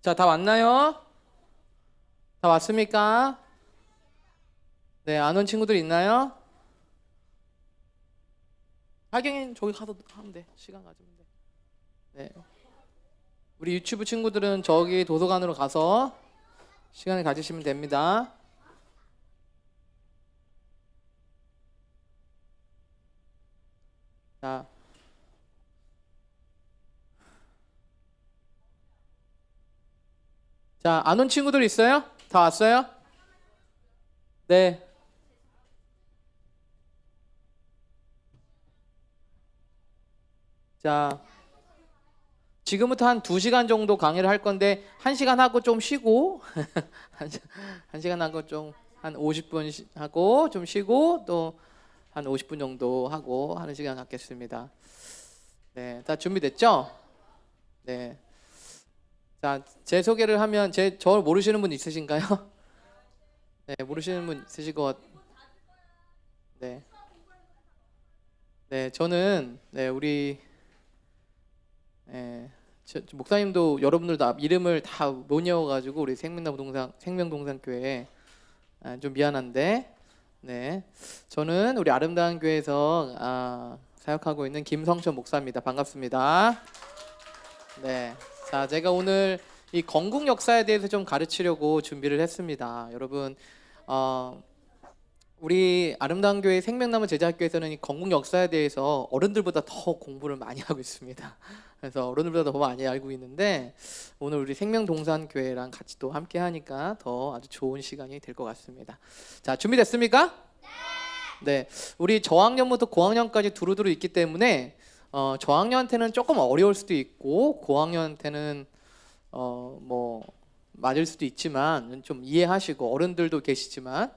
자, 다 왔나요? 다 왔습니까? 네, 안 온 친구들 있나요? 하경이 저기 가서 하면 돼. 시간 가지면 돼. 네. 우리 유튜브 친구들은 저기 도서관으로 가서 시간을 가지시면 됩니다. 자, 안 온 친구들 있어요? 다 왔어요? 네. 자, 지금부터 한 2시간 정도 강의를 할 건데 1시간 하고 좀 쉬고 한 시간 하고 좀 한 50분 하고 좀 쉬고 또 한 50분 정도 하고 하는 시간 갖겠습니다. 네, 다 준비됐죠? 네. 자, 제 소개를 하면 저 모르시는 분 있으신가요? 네, 모르시는 분 있으실 것 같... 네. 네, 저는 우리 목사님도 여러분들 다 이름을 다 못 외워가지고 우리 생명동산교회 좀 미안한데, 네, 저는 우리 아름다운 교회에서 사역하고 있는 김성천 목사입니다. 반갑습니다. 네, 자, 제가 오늘 이 건국 역사에 대해서 좀 가르치려고 준비를 했습니다. 여러분, 우리 아름다운 교회 생명나무 제자학교에서는 이 건국 역사에 대해서 어른들보다 더 공부를 많이 하고 있습니다. 그래서 어른들보다 더 많이 알고 있는데 오늘 우리 생명동산교회랑 같이 또 함께 하니까 더 아주 좋은 시간이 될 것 같습니다. 자, 준비됐습니까? 네. 우리 저학년부터 고학년까지 두루두루 있기 때문에 저학년한테는 조금 어려울 수도 있고 고학년한테는 뭐 맞을 수도 있지만 좀 이해하시고, 어른들도 계시지만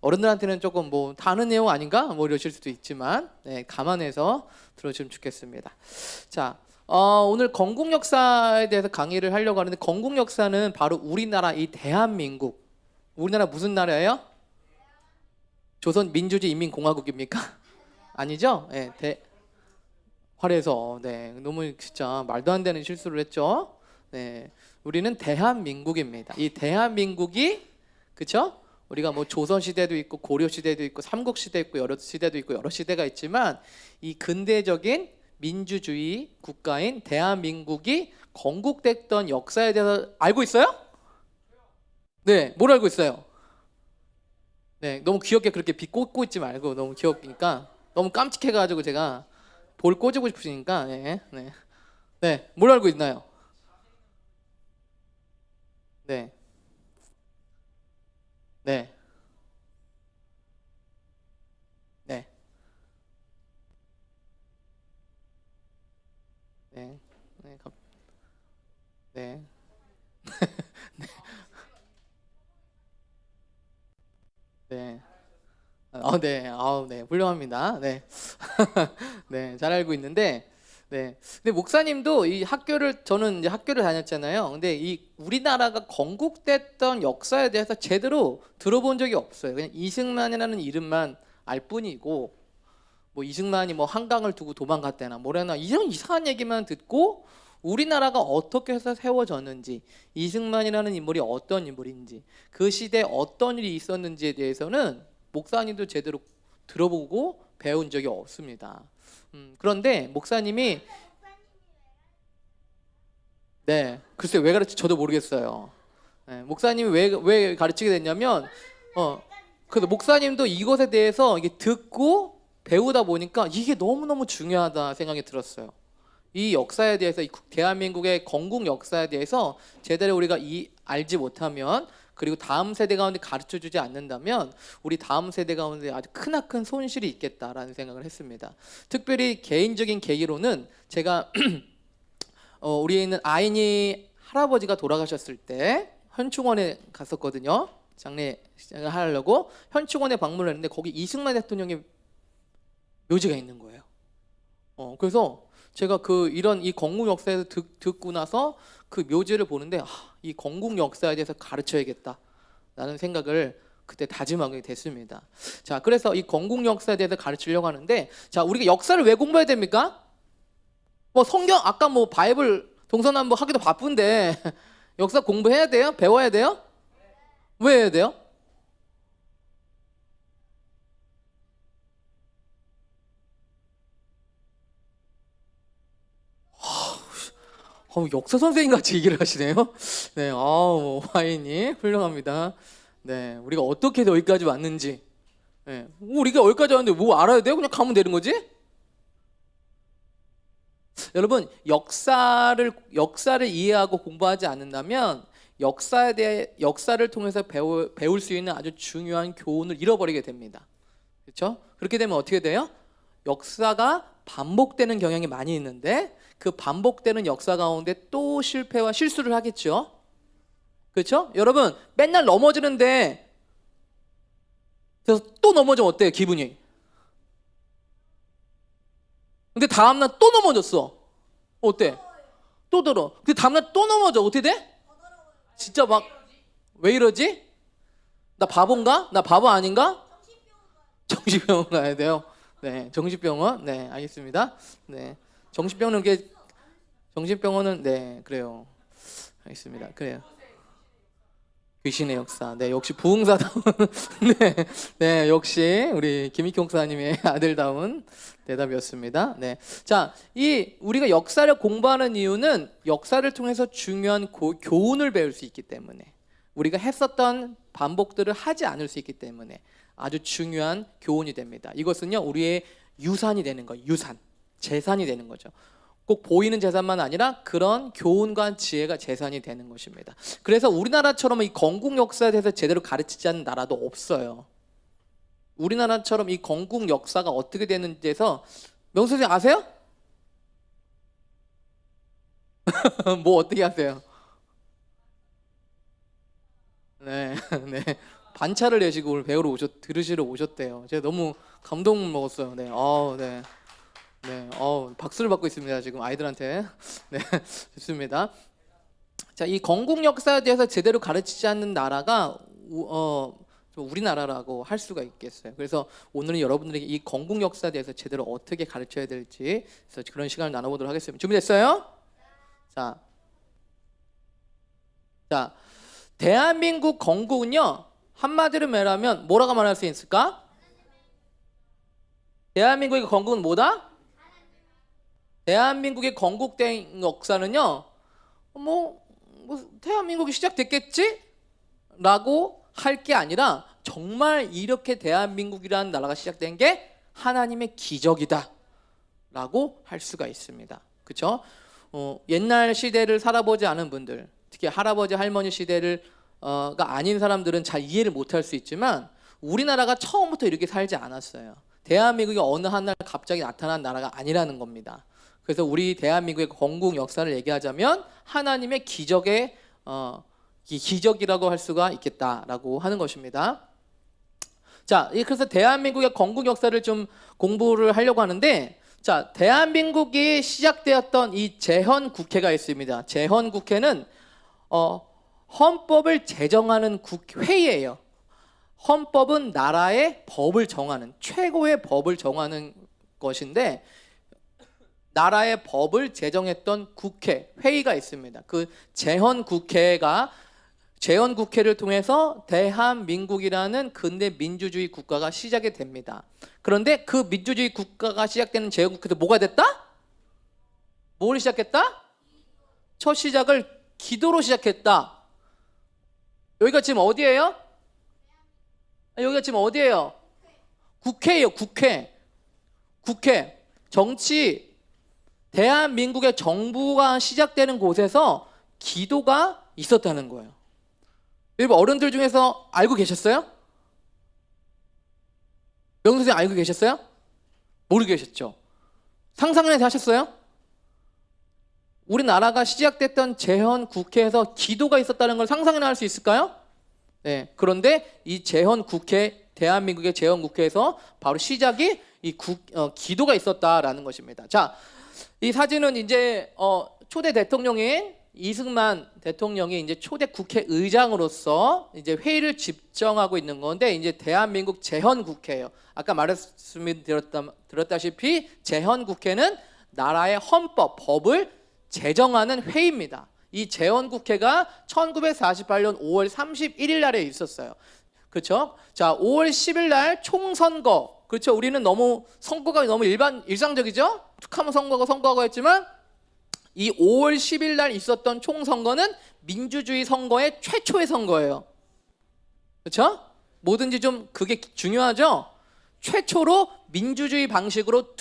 어른들한테는 조금 뭐 다른 내용 아닌가 뭐 이러실 수도 있지만 감안해서 들어주시면 좋겠습니다. 자, 오늘 건국 역사에 대해서 강의를 하려고 하는데, 건국 역사는 바로 우리나라 이 대한민국, 우리나라 무슨 나라예요? 조선 민주주의 인민공화국입니까? 아니죠? 네, 활해서 너무 진짜 말도 안 되는 실수를 했죠. 네, 우리는 대한민국입니다. 이 대한민국이, 그쵸? 우리가 뭐 조선 시대도 있고 고려 시대도 있고 삼국 시대 있고 여러 시대도 있고 여러 시대가 있지만 이 근대적인 민주주의 국가인 대한민국이 건국됐던 역사에 대해서 알고 있어요? 네, 뭘 알고 있어요? 네, 너무 귀엽게 그렇게 빛 꽂고 있지 말고, 너무 귀엽니까 너무 깜찍해가지고 제가 볼 꽂고 싶으시니까 뭘 알고 있나요? 네, 네, 네, 네, 네, 네, 네. 네, 훌륭합니다. 네, 네, 잘 알고 있는데, 근데 목사님도 이 저는 이제 학교를 다녔잖아요. 근데 이 우리나라가 건국됐던 역사에 대해서 제대로 들어본 적이 없어요. 그냥 이승만이라는 이름만 알 뿐이고, 뭐 이승만이 뭐 한강을 두고 도망갔대나 뭐래나 이런 이상한 얘기만 듣고, 우리나라가 어떻게 해서 세워졌는지, 이승만이라는 인물이 어떤 인물인지, 그 시대에 어떤 일이 있었는지에 대해서는 목사님도 제대로 들어보고 배운 적이 없습니다. 그런데 목사님이 글쎄요, 왜 가르치 저도 모르겠어요. 목사님이 왜 가르치게 됐냐면 그래서 목사님도 이것에 대해서 이게 듣고 배우다 보니까 이게 너무너무 중요하다 생각이 들었어요. 이 역사에 대해서, 이 대한민국의 건국 역사에 대해서 제대로 우리가 알지 못하면, 그리고 다음 세대 가운데 가르쳐주지 않는다면 우리 다음 세대 가운데 아주 크나큰 손실이 있겠다라는 생각을 했습니다. 특별히 개인적인 계기로는 제가 우리에 있는 아이니 할아버지가 돌아가셨을 때 현충원에 갔었거든요. 장례를 하려고 현충원에 방문을 했는데 거기 이승만 대통령의 묘지가 있는 거예요. 그래서 제가 이런 이 건국 역사에서 듣고 나서 그 묘지를 보는데 이 건국 역사에 대해서 가르쳐야겠다라는 생각을 그때 다짐하게 됐습니다. 자, 그래서 이 건국 역사에 대해서 가르치려고 하는데, 자, 우리가 역사를 왜 공부해야 됩니까? 뭐 성경, 아까 뭐 바이블 동서남북 하기도 바쁜데 역사 공부해야 돼요? 배워야 돼요? 왜 해야 돼요? 역사 선생님 같이 얘기를 하시네요. 네, 화이님 훌륭합니다. 네, 우리가 어떻게 여기까지 왔는지, 네, 우리가 여기까지 왔는데 뭐 알아야 돼요? 그냥 가면 되는 거지? 여러분, 역사를 이해하고 공부하지 않는다면 역사를 통해서 배울 수 있는 아주 중요한 교훈을 잃어버리게 됩니다. 그렇죠? 그렇게 되면 어떻게 돼요? 역사가 반복되는 경향이 많이 있는데 그 반복되는 역사 가운데 또 실패와 실수를 하겠죠. 그렇죠? 여러분, 맨날 넘어지는데 그래서 또 넘어지면 어때요? 기분이? 근데 다음날 또 넘어졌어. 어때? 또 들어. 근데 다음날 또 넘어져. 어떻게 돼? 진짜 막 왜 이러지? 나 바본가? 나 바보 아닌가? 정신병원 가야 돼요. 네, 정신병원. 네, 알겠습니다. 네, 정신병원은 네, 그래요. 알겠습니다. 그래요. 귀신의 역사. 네, 역시 부흥사다운. 네, 네, 역시 우리 김익희 목사님의 아들다운 대답이었습니다. 네, 자, 우리가 역사를 공부하는 이유는 역사를 통해서 중요한 교훈을 배울 수 있기 때문에, 우리가 했었던 반복들을 하지 않을 수 있기 때문에 아주 중요한 교훈이 됩니다. 이것은요, 우리의 유산이 되는 거예요. 유산, 재산이 되는 거죠. 꼭 보이는 재산만 아니라 그런 교훈과 지혜가 재산이 되는 것입니다. 그래서 우리나라처럼 이 건국 역사에 대해서 제대로 가르치지 않는 나라도 없어요. 우리나라처럼 이 건국 역사가 어떻게 되는지에서 명수 선생님 아세요? 뭐 어떻게 하세요? 네, 네. 반차를 내시고 오늘 배우러 들으시러 오셨대요. 제가 너무 감동 먹었어요. 네, 네. 네, 박수를 받고 있습니다. 지금 아이들한테. 네, 좋습니다. 자, 이 건국 역사에 대해서 제대로 가르치지 않는 나라가 우리나라라고 할 수가 있겠어요. 그래서 오늘은 여러분들에게 이 건국 역사에 대해서 제대로 어떻게 가르쳐야 될지 그래서 그런 시간을 나눠보도록 하겠습니다. 준비됐어요? 자, 대한민국 건국은요, 한마디로 말하면 뭐라고 말할 수 있을까? 대한민국의 건국은 뭐다? 대한민국의 건국된 역사는요, 뭐 대한민국이 시작됐겠지? 라고 할 게 아니라 정말 이렇게 대한민국이라는 나라가 시작된 게 하나님의 기적이다 라고 할 수가 있습니다. 그렇죠? 옛날 시대를 살아보지 않은 분들, 특히 할아버지 할머니 시대를 가 아닌 사람들은 잘 이해를 못할 수 있지만 우리나라가 처음부터 이렇게 살지 않았어요. 대한민국이 어느 한날 갑자기 나타난 나라가 아니라는 겁니다. 그래서 우리 대한민국의 건국 역사를 얘기하자면 하나님의 기적의 기적이라고 할 수가 있겠다라고 하는 것입니다. 자, 그래서 대한민국의 건국 역사를 좀 공부를 하려고 하는데, 자, 대한민국이 시작되었던 이 제헌국회가 있습니다. 제헌국회는 헌법을 제정하는 회의예요. 헌법은 나라의 법을 정하는, 최고의 법을 정하는 것인데, 나라의 법을 제정했던 국회, 회의가 있습니다. 그 제헌국회를 통해서 대한민국이라는 근대 민주주의 국가가 시작이 됩니다. 그런데 그 민주주의 국가가 시작되는 제헌국회도 뭐가 됐다? 뭘 시작했다? 첫 시작을 기도로 시작했다. 여기가 지금 어디예요? 여기가 지금 어디예요? 국회예요. 국회. 정치, 대한민국의 정부가 시작되는 곳에서 기도가 있었다는 거예요. 여러분, 어른들 중에서 알고 계셨어요? 명수 선생님 알고 계셨어요? 모르고 계셨죠? 상상을 하셨어요? 우리나라가 시작됐던 제헌국회에서 기도가 있었다는 걸 상상이나 할 수 있을까요? 네. 그런데 이 대한민국의 제헌국회에서 바로 시작이 기도가 있었다라는 것입니다. 자, 이 사진은 이제 초대 대통령인 이승만 대통령이 이제 초대 국회의장으로서 이제 회의를 집정하고 있는 건데, 이제 대한민국 제헌국회예요. 아까 말씀드렸다시피 제헌국회는 나라의 헌법, 법을 제정하는 회의입니다. 이 재헌국회가 1948년 5월 31일 날에 있었어요. 그렇죠? 자, 5월 10일 날 총선거. 그렇죠? 우리는 너무 선거가 너무 일상적이죠? 툭하면 선거가 했지만 이 5월 10일 날 있었던 총선거는 민주주의 선거의 최초의 선거예요. 그렇죠? 뭐든지 좀 그게 중요하죠? 최초로 민주주의 방식으로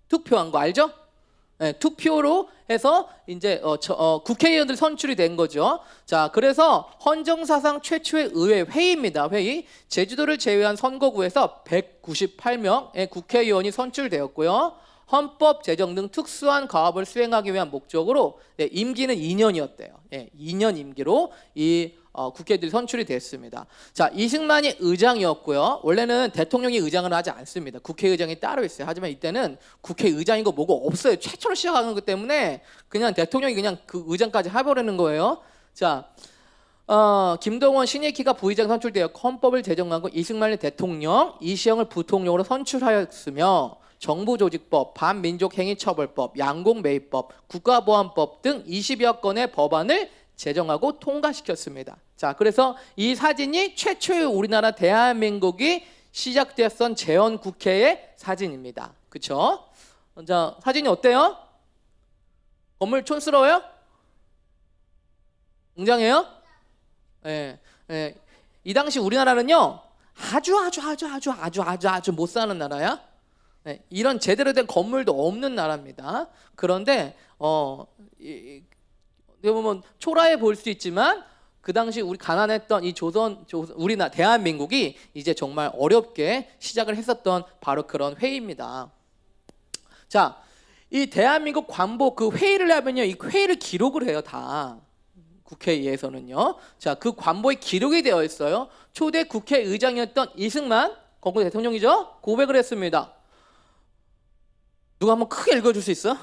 투표한 거 알죠? 네, 투표로 해서 이제 국회의원들 선출이 된 거죠. 자, 그래서 헌정사상 최초의 의회 회의입니다. 회의. 제주도를 제외한 선거구에서 198명의 국회의원이 선출되었고요. 헌법 제정 등 특수한 과업을 수행하기 위한 목적으로 임기는 2년이었대요. 2년 임기로 이 국회의원들이 선출이 됐습니다. 자, 이승만이 의장이었고요. 원래는 대통령이 의장을 하지 않습니다. 국회의장이 따로 있어요. 하지만 이때는 국회의장이고 뭐고 없어요. 최초로 시작하는 것 때문에 그냥 대통령이 그냥 그 의장까지 해버리는 거예요. 자, 김동원 신예키가 부의장 선출되어 헌법을 제정하고 이승만이 대통령, 이시영을 부통령으로 선출하였으며 정부조직법, 반민족행위처벌법, 양공매입법, 국가보안법 등 20여 건의 법안을 제정하고 통과시켰습니다. 자, 그래서 이 사진이 최초의 우리나라 대한민국이 시작되었던 재헌국회의 사진입니다. 그렇죠? 자, 사진이 어때요? 건물 촌스러워요? 웅장해요? 네, 네. 이 당시 우리나라는요 아주 못 사는 나라야. 네, 이런 제대로 된 건물도 없는 나라입니다. 그런데 보면 초라해 보일 수 있지만 그 당시 우리 가난했던 이 우리나라 대한민국이 이제 정말 어렵게 시작을 했었던 바로 그런 회의입니다. 자, 이 대한민국 관보 그 회의를 하면요, 이 회의를 기록을 해요, 다. 국회에서는요. 자, 그 관보에 기록이 되어 있어요. 초대 국회의장이었던 이승만 건국 대통령이죠. 고백을 했습니다. 누가 한번 크게 읽어줄 수 있어?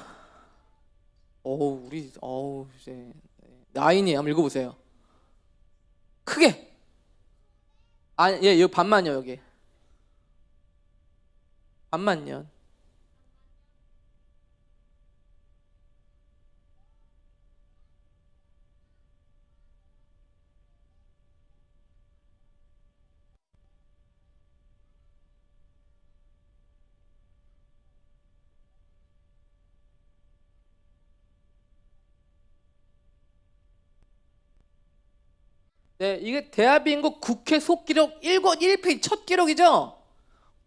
이제 나인이 한번 읽어보세요. 크게. 여기 반만요, 여기. 반만요. 네, 이게 대한민국 국회 속기록 1페이지 첫 기록이죠.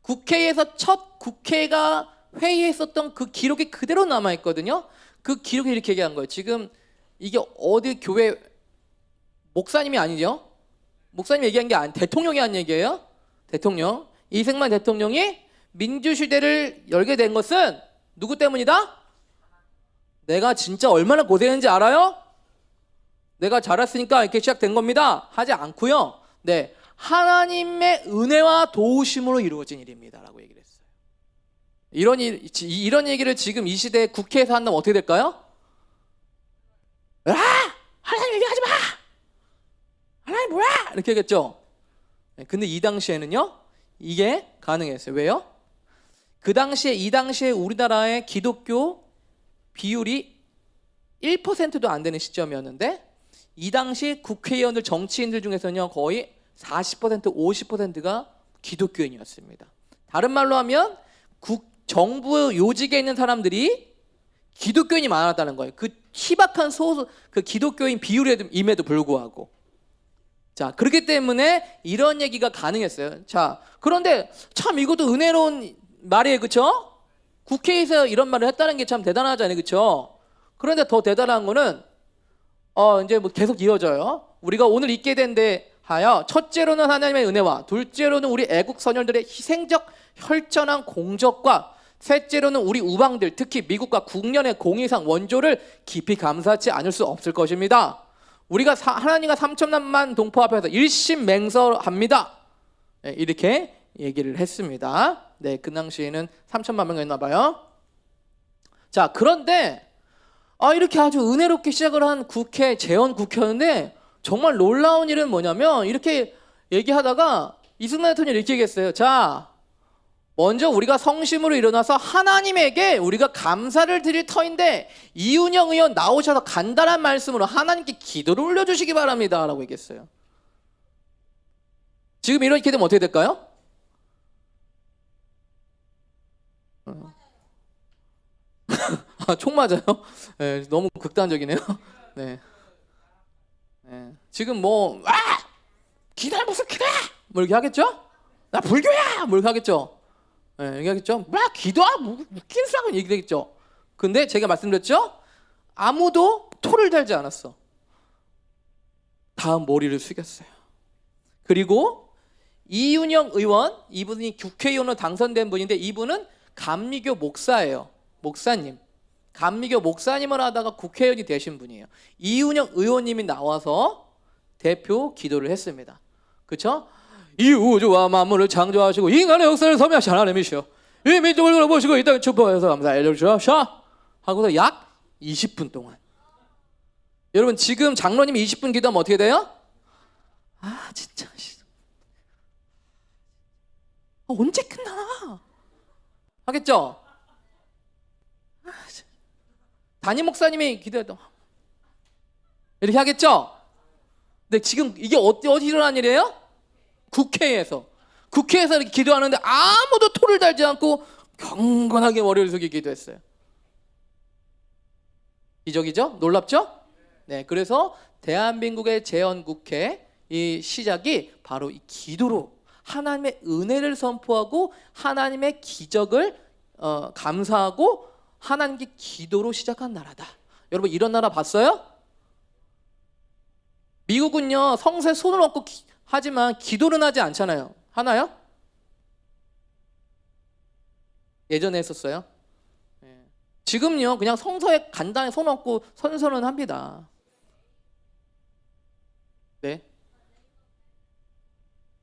국회에서 첫 국회가 회의했었던 그 기록이 그대로 남아 있거든요. 그 기록이 이렇게 얘기한 거예요. 지금 이게 어디 교회 목사님이 아니죠? 목사님이 얘기한 게 대통령이 한 얘기예요. 대통령 이승만 대통령이 민주시대를 열게 된 것은 누구 때문이다? 내가 진짜 얼마나 고생했는지 알아요? 내가 잘했으니까 이렇게 시작된 겁니다. 하지 않고요. 네, 하나님의 은혜와 도우심으로 이루어진 일입니다. 라고 얘기를 했어요. 이런 얘기를 지금 이 시대에 국회에서 한다면 어떻게 될까요? 하나님 얘기하지 마! 하나님 뭐야! 이렇게 하겠죠. 네, 근데 이 당시에는요, 이게 가능했어요. 왜요? 이 당시에 우리나라의 기독교 비율이 1%도 안 되는 시점이었는데 이 당시 국회의원들, 정치인들 중에서는요 거의 40%, 50%가 기독교인이었습니다. 다른 말로 하면 정부 요직에 있는 사람들이 기독교인이 많았다는 거예요. 그 희박한 그 기독교인 비율임에도 불구하고. 자, 그렇기 때문에 이런 얘기가 가능했어요. 자, 그런데 참 이것도 은혜로운 말이에요, 그렇죠? 국회에서 이런 말을 했다는 게 참 대단하잖아요, 그렇죠? 그런데 더 대단한 거는 이제 뭐 계속 이어져요. 우리가 오늘 있게 된 데 하여 첫째로는 하나님의 은혜와 둘째로는 우리 애국 선열들의 희생적 혈전한 공적과 셋째로는 우리 우방들 특히 미국과 국련의 공의상 원조를 깊이 감사하지 않을 수 없을 것입니다. 우리가 하나님과 3천만 동포 앞에서 일심맹설합니다. 네, 이렇게 얘기를 했습니다. 네, 그 당시에는 3천만 명이었나 봐요. 자, 그런데 이렇게 아주 은혜롭게 시작을 한 재헌국회였는데 정말 놀라운 일은 뭐냐면 이렇게 얘기하다가 이승만 대통령이 이렇게 얘기했어요. 자, 먼저 우리가 성심으로 일어나서 하나님에게 우리가 감사를 드릴 터인데 이윤영 의원 나오셔서 간단한 말씀으로 하나님께 기도를 올려주시기 바랍니다 라고 얘기했어요. 지금 이렇게 되면 어떻게 될까요? 총 맞아요? 네, 너무 극단적이네요. 네. 네. 지금 뭐 기도할 무슨 기도야! 뭐 이렇게 하겠죠? 나 불교야! 뭐 이렇게 하겠죠? 네, 얘기하겠죠? 막 기도야! 웃기는 사람 얘기되겠죠? 근데 제가 말씀드렸죠? 아무도 토를 달지 않았어. 다음 머리를 숙였어요. 그리고 이윤영 의원, 이분이 국회의원으로 당선된 분인데 이분은 감리교 목사예요. 목사님. 감리교 목사님을 하다가 국회의원이 되신 분이에요. 이윤영 의원님이 나와서 대표 기도를 했습니다. 그렇죠? 이 우주와 만물을 창조하시고 인간의 역사를 섭리하신 하나님이시여 이 민족을 돌아보시고 이 땅을 축복해서 감사해 주시옵소서 하고서 약 20분 동안. 여러분 지금 장로님이 20분 기도하면 어떻게 돼요? 진짜 언제 끝나? 하겠죠? 담임 목사님이 기도해도 이렇게 하겠죠? 근데 지금 이게 어디 일어난 일이에요? 국회에서 이렇게 기도하는데 아무도 토를 달지 않고 경건하게 머리를 숙이고 기도했어요. 기적이죠? 놀랍죠? 네, 그래서 대한민국의 재헌국회 이 시작이 바로 이 기도로 하나님의 은혜를 선포하고 하나님의 기적을 감사하고 하나님께 기도로 시작한 나라다. 여러분 이런 나라 봤어요? 미국은요 성서에 손을 얹고 하지만 기도는 하지 않잖아요. 하나요? 예전에 했었어요. 네. 지금요 그냥 성서에 간단히 손 얹고 선서는 합니다. 네.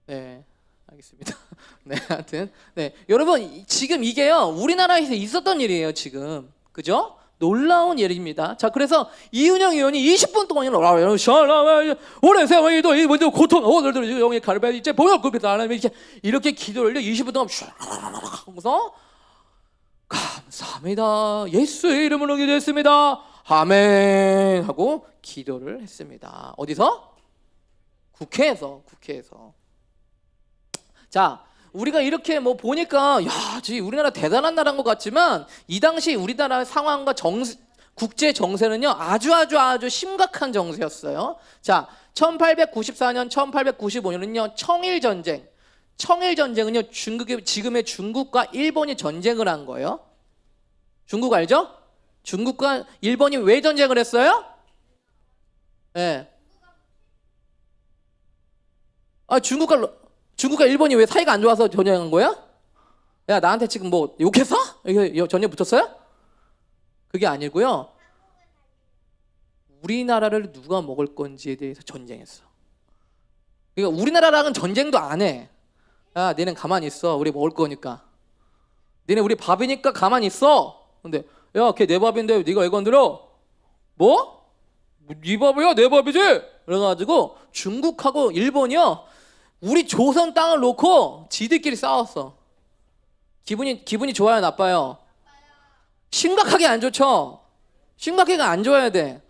네. 알겠습니다. 네, 하여튼 네, 여러분 지금 이게요 우리나라에서 있었던 일이에요 지금. 그죠? 놀라운 일입니다. 자, 그래서 이윤영 의원이 20분 동안 오랜 세월이도 이 모든 고통 오늘도 영의 가르쳐 이제 보혈급이다 하나님 이렇게 기도를 20분 동안 하면서 감사합니다. 예수의 이름으로 기도했습니다. 아멘 하고 기도를 했습니다. 어디서? 국회에서. 자, 우리가 이렇게 뭐 보니까 우리나라 대단한 나라인 것 같지만 이 당시 우리나라 상황과 국제 정세는요 아주 심각한 정세였어요. 자, 1894년, 1895년은요 청일전쟁은요 지금의 중국과 일본이 전쟁을 한 거예요. 중국 알죠? 중국과 일본이 왜 전쟁을 했어요? 네. 중국과 일본이 왜 사이가 안 좋아서 전쟁한 거야? 야, 나한테 지금 뭐 욕했어? 이게 전쟁 붙었어요? 그게 아니고요. 우리나라를 누가 먹을 건지에 대해서 전쟁했어. 그러니까 우리나라랑은 전쟁도 안 해. 야, 너는 가만히 있어. 우리 먹을 거니까. 너네 우리 밥이니까 가만히 있어. 근데 야, 걔 내 밥인데 네가 왜 건드려? 뭐? 네 밥이야? 내 밥이지? 그래가지고 중국하고 일본이요 우리 조선 땅을 놓고 지들끼리 싸웠어. 기분이 좋아요, 나빠요? 심각하게 안 좋죠. 심각하게 안 좋아야 돼.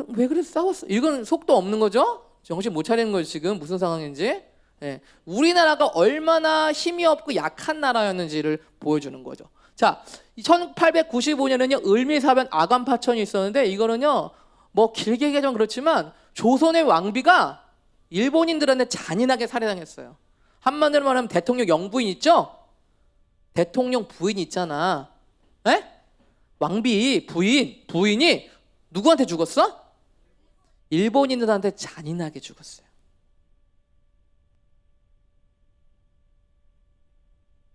왜 그래 싸웠어? 이건 속도 없는 거죠? 정신 못 차리는 거죠 지금 무슨 상황인지. 네. 우리나라가 얼마나 힘이 없고 약한 나라였는지를 보여주는 거죠. 자, 1895년에는요 을미사변 아간파천이 있었는데 이거는요 뭐 길게 얘기하면 그렇지만 조선의 왕비가 일본인들한테 잔인하게 살해당했어요. 한마디로 말하면 대통령 영부인 있죠? 대통령 부인 있잖아. 에? 왕비 부인이 누구한테 죽었어? 일본인들한테 잔인하게 죽었어요.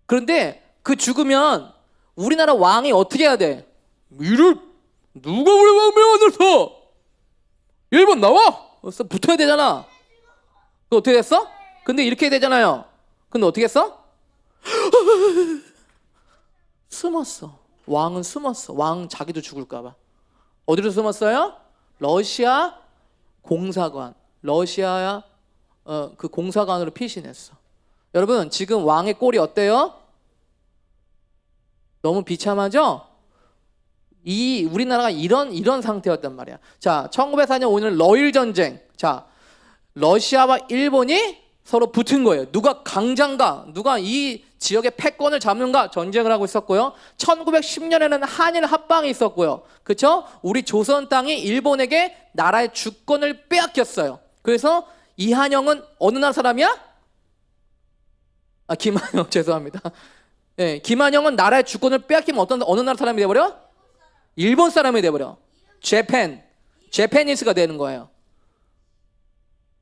그런데 그 죽으면 우리나라 왕이 어떻게 해야 돼? 누가 우리 왕비를 만들었어? 일본 나와? 붙어야 되잖아. 그 어떻게 됐어? 근데 이렇게 되잖아요. 근데 어떻게 했어? 숨었어. 왕은 숨었어. 왕 자기도 죽을까봐. 어디로 숨었어요? 러시아 공사관. 러시아 그 공사관으로 피신했어. 여러분 지금 왕의 꼴이 어때요? 너무 비참하죠? 우리나라가 이런 상태였단 말이야. 자, 1904년 오늘 러일 전쟁. 자, 러시아와 일본이 서로 붙은 거예요. 누가 강자인가, 누가 이 지역의 패권을 잡는가 전쟁을 하고 있었고요. 1910년에는 한일 합방이 있었고요. 그렇죠? 우리 조선 땅이 일본에게 나라의 주권을 빼앗겼어요. 그래서 이한영은 어느 나라 사람이야? 김한영 죄송합니다. 네, 김한영은 나라의 주권을 빼앗기면 어느 나라 사람이 돼버려? 일본 사람이 돼버려. 제페니스가 되는 거예요.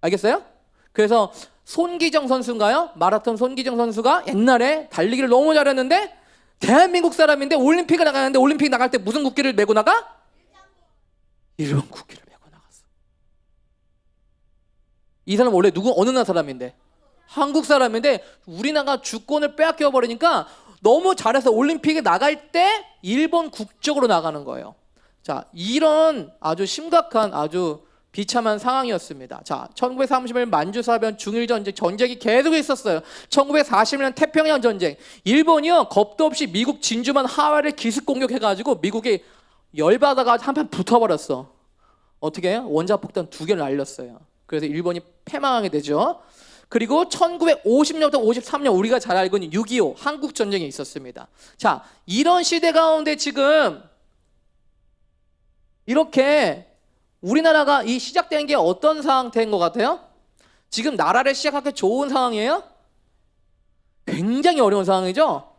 알겠어요? 그래서 손기정 선수인가요? 마라톤 손기정 선수가 옛날에 달리기를 너무 잘했는데 대한민국 사람인데 올림픽에 나가는데 올림픽 나갈 때 무슨 국기를 메고 나가? 일본 국기를 메고 나갔어. 이 사람 원래 어느 나라 사람인데? 한국 사람인데 우리나라가 주권을 빼앗겨 버리니까 너무 잘해서 올림픽에 나갈 때 일본 국적으로 나가는 거예요. 자, 이런 아주 심각한 아주 비참한 상황이었습니다. 자, 1930년 만주사변 중일전쟁 전쟁이 계속 있었어요. 1940년 태평양 전쟁. 일본이요 겁도 없이 미국 진주만 하와이를 기습 공격해가지고 미국이 열받아가 한판 붙어버렸어. 어떻게 해요? 원자폭탄 2개를 날렸어요. 그래서 일본이 패망하게 되죠. 그리고 1950년부터 53년 우리가 잘 알고 있는 6.25 한국전쟁이 있었습니다. 자, 이런 시대 가운데 지금 이렇게 우리나라가 이 시작된 게 어떤 상태인 것 같아요? 지금 나라를 시작하기 좋은 상황이에요? 굉장히 어려운 상황이죠?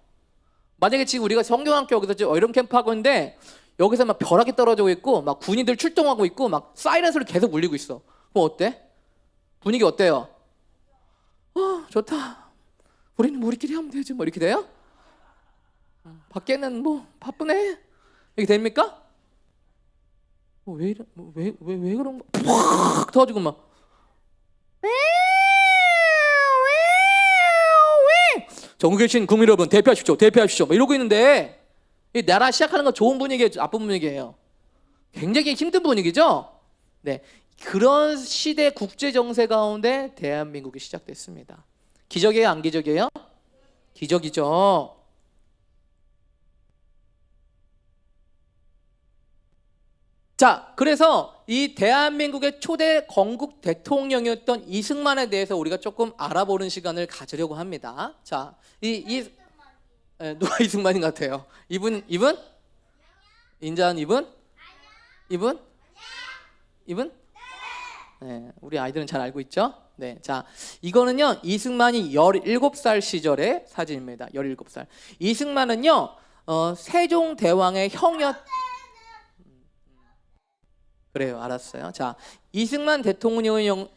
만약에 지금 우리가 성경학교 여기서 지금 어려움 캠프 하고 있는데 여기서 막 벼락이 떨어지고 있고 막 군인들 출동하고 있고 막 사이렌 소리 계속 울리고 있어. 그럼 어때? 분위기 어때요? 좋다. 우리는 우리끼리 하면 되지 뭐 이렇게 돼요? 밖에는 뭐 바쁘네 이렇게 됩니까? 왜 그런 거? 팍 터지고 막 전국에 계신 국민 여러분 대피하십시오 막 이러고 있는데 이 나라 시작하는 건 좋은 분위기예요, 나쁜 분위기예요? 굉장히 힘든 분위기죠? 네, 그런 시대 국제 정세 가운데 대한민국이 시작됐습니다. 기적이에요, 안 기적이에요? 기적이죠. 자, 그래서 이 대한민국의 초대 건국 대통령이었던 이승만에 대해서 우리가 조금 알아보는 시간을 가지려고 합니다. 자, 누가 이승만인 것 같아요? 이분? 인자한 이분? 네, 우리 아이들은 잘 알고 있죠? 네, 자, 이거는요 이승만이 17살 시절의 사진입니다. 17살. 이승만은요 세종대왕의 그래요, 알았어요. 자, 이승만 대통령은요,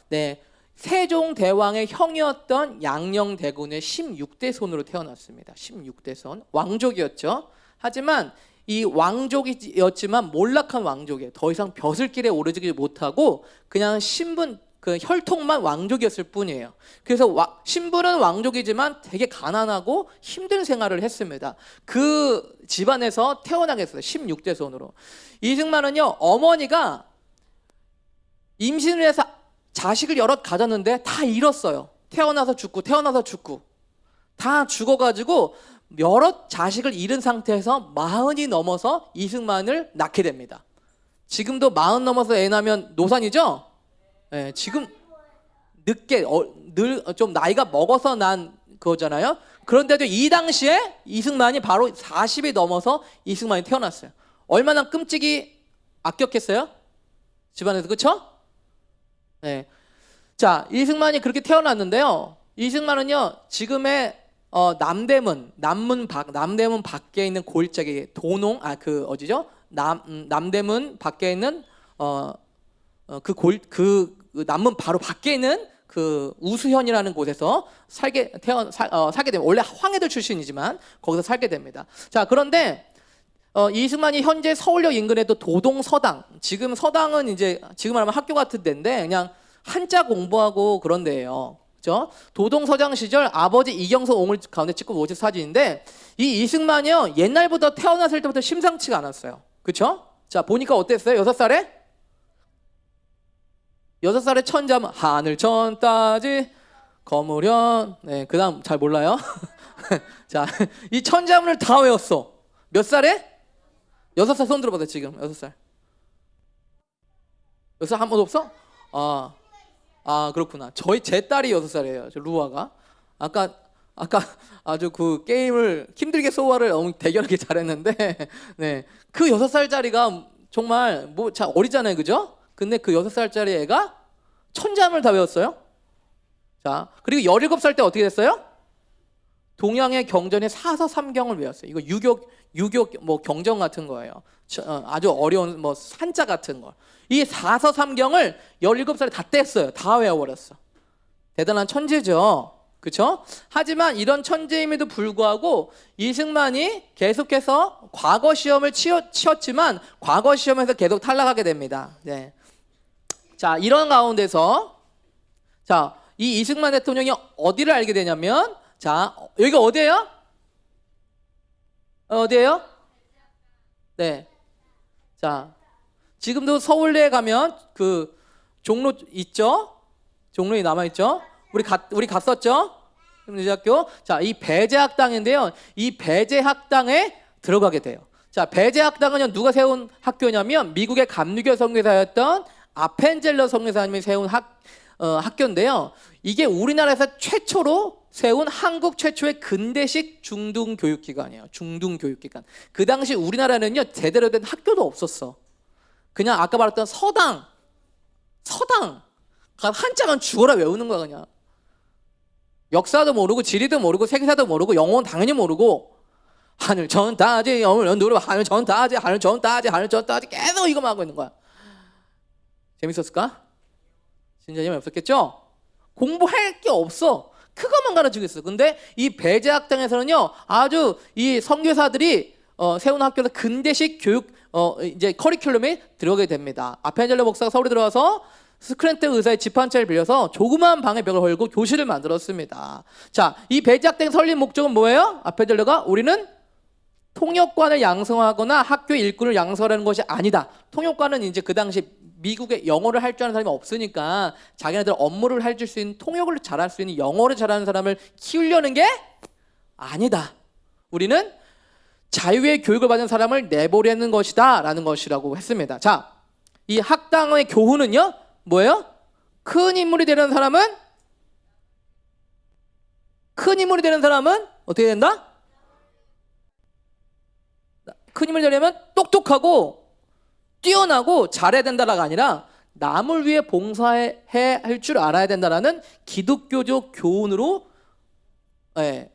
네, 세종대왕의 형이었던 양녕대군의 16대 손으로 태어났습니다. 16대 손, 왕족이었죠. 하지만 이 왕족이었지만 몰락한 왕족이에요. 더 이상 벼슬길에 오르지 못하고 그냥 신분, 그 혈통만 왕족이었을 뿐이에요. 그래서 신분은 왕족이지만 되게 가난하고 힘든 생활을 했습니다. 그 집안에서 태어나게 했어요. 16대 손으로. 이승만은요 어머니가 임신을 해서 자식을 여럿 가졌는데 다 잃었어요. 태어나서 죽고 다 죽어가지고 여럿 자식을 잃은 상태에서 40이 넘어서 이승만을 낳게 됩니다. 지금도 40 넘어서 애 낳으면 노산이죠? 네, 지금 늦게 좀 나이가 먹어서 난 거잖아요. 그런데도 이 당시에 이승만이 바로 40이 넘어서 이승만이 태어났어요. 얼마나 끔찍이 악격했어요? 집안에서, 그쵸? 네. 자, 이승만이 그렇게 태어났는데요. 이승만은요 지금의 남대문 밖에 있는 골짜기 도농 남대문 밖에 있는 남문 바로 밖에 있는 그 우수현이라는 곳에서 살게 됩니다. 원래 황해도 출신이지만 거기서 살게 됩니다. 자, 그런데 이승만이 현재 서울역 인근에 또 도동서당, 지금 서당은 이제 지금 말하면 학교 같은 데인데 그냥 한자 공부하고 그런 데예요. 그죠? 도동서당 시절 아버지 이경서 옹을 가운데 찍고 모집 사진인데 이 이승만이요 옛날부터 태어났을 때부터 심상치가 않았어요. 그렇죠? 자, 보니까 어땠어요? 6살에 천잠 하늘 천 따지 거무련. 네, 그다음 잘 몰라요. 자, 이 천자문을 다 외웠어. 몇 살에? 6살. 손 들어봐요. 지금 6살. 6살 한 번도 없어? 그렇구나. 제 딸이 6살이에요. 루아가. 아까 아주 그 게임을 힘들게 소화를 너무 대견하게 잘했는데, 네, 그 6살짜리가 정말 뭐 자 어리잖아요, 그죠? 근데 그 6살짜리 애가 천자문을 다 외웠어요. 자, 그리고 17살 때 어떻게 됐어요? 동양의 경전의 사서삼경을 외웠어요. 이거 유교 뭐 경전 같은 거예요. 아주 어려운 뭐 한자 같은 거. 이 사서삼경을 17살에 다 뗐어요. 다 외워버렸어. 대단한 천재죠. 그렇죠? 하지만 이런 천재임에도 불구하고 이승만이 계속해서 과거 시험을 치었지만 과거 시험에서 계속 탈락하게 됩니다. 네. 자, 이런 가운데서 자, 이 이승만 대통령이 어디를 알게 되냐면, 자, 여기가 어디예요? 어디예요? 네. 자, 지금도 서울대에 가면 그 종로 있죠? 종로에 남아 있죠? 우리 갔었죠? 대학교. 자, 이 배재학당인데요. 이 배재학당에 들어가게 돼요. 자, 배재학당은 누가 세운 학교냐면 미국의 감리교 선교사였던 아펜젤러 선교사님이 세운 학교인데요. 이게 우리나라에서 최초로 세운 한국 최초의 근대식 중등교육기관이에요. 중등교육기관. 그 당시 우리나라는요, 제대로 된 학교도 없었어. 그냥 아까 말했던 서당. 한자만 죽어라 외우는 거야, 그냥. 역사도 모르고 지리도 모르고 세계사도 모르고 영어는 당연히 모르고 하늘 전 따지 영을 누르 하늘 전 따지 계속 이거만 하고 있는 거야. 재밌었을까? 진짜 재미없었겠죠? 공부할 게 없어. 그것만 가르치고 있어. 근데 이 배재학당에서는요, 아주 이 선교사들이 세운 학교에서 근대식 교육 이제 커리큘럼이 들어오게 됩니다. 아펜젤러 목사가 서울에 들어와서 스크랜트 의사의 집 한 채를 빌려서 조그마한 방에 벽을 헐고 교실을 만들었습니다. 자, 이 배재학당 설립 목적은 뭐예요? 아펜젤러가 우리는 통역관을 양성하거나 학교 일꾼을 양성하는 것이 아니다. 통역관은 이제 그 당시 미국에 영어를 할 줄 아는 사람이 없으니까 자기네들 업무를 할 수 있는 통역을 잘할 수 있는 영어를 잘하는 사람을 키우려는 게 아니다. 우리는 자유의 교육을 받은 사람을 내보려는 것이다 라는 것이라고 했습니다. 자, 이 학당의 교훈은요, 뭐예요? 큰 인물이 되는 사람은 어떻게 된다? 큰 인물이 되려면 똑똑하고 뛰어나고 잘해야 된다가 아니라 남을 위해 봉사해야 할 줄 알아야 된다라는 기독교적 교훈으로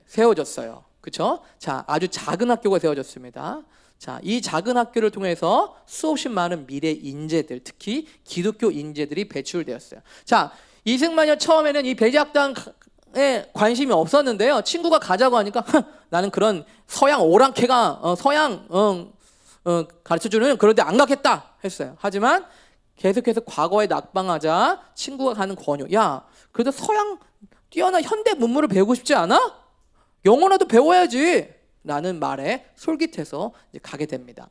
세워졌어요. 그렇죠? 자, 아주 작은 학교가 세워졌습니다. 자, 이 작은 학교를 통해서 수없이 많은 미래 인재들, 특히 기독교 인재들이 배출되었어요. 자, 이승만이 처음에는 이 배재학당에 관심이 없었는데요. 친구가 가자고 하니까 나는 그런 서양 오랑캐가 서양 가르쳐주는 그런 데 안 가겠다 했어요. 하지만 계속해서 과거에 낙방하자 친구가 가는 권유. 야, 그래도 서양 뛰어난 현대 문물을 배우고 싶지 않아? 영어라도 배워야지 라는 말에 솔깃해서 이제 가게 됩니다.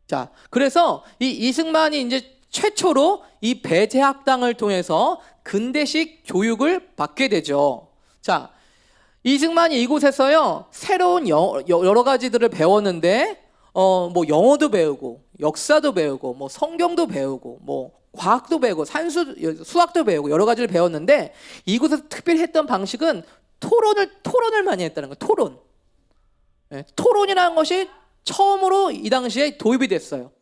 자, 그래서 이 이승만이 이제 최초로 이 배재학당을 통해서 근대식 교육을 받게 되죠. 자, 이승만이 이곳에서요, 새로운 여러 가지들을 배웠는데, 뭐 영어도 배우고, 역사도 배우고, 뭐 성경도 배우고, 뭐 과학도 배우고, 수학도 배우고 여러 가지를 배웠는데, 이곳에서 특별히 했던 방식은 토론을 많이 했다는 거예요. 토론. 네, 토론이라는 것이 처음으로 이 당시에 도입이 됐어요.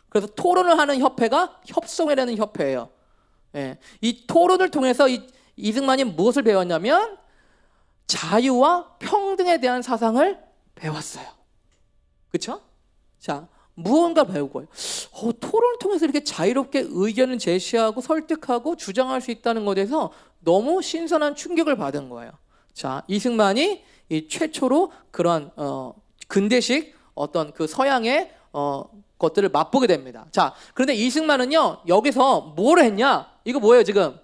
그래서 토론을 하는 협회가 협성회라는 협회예요. 네, 이 토론을 통해서 이승만이 무엇을 배웠냐면 자유와 평등에 대한 사상을 배웠어요. 그렇죠? 자, 무언가 배우고요. 토론을 통해서 이렇게 자유롭게 의견을 제시하고 설득하고 주장할 수 있다는 것에 대해서 너무 신선한 충격을 받은 거예요. 자, 이승만이 이 최초로 그런 근대식 어떤 그 서양의 것들을 맛보게 됩니다. 자, 그런데 이승만은요, 여기서 뭘 했냐? 이거 뭐예요, 지금?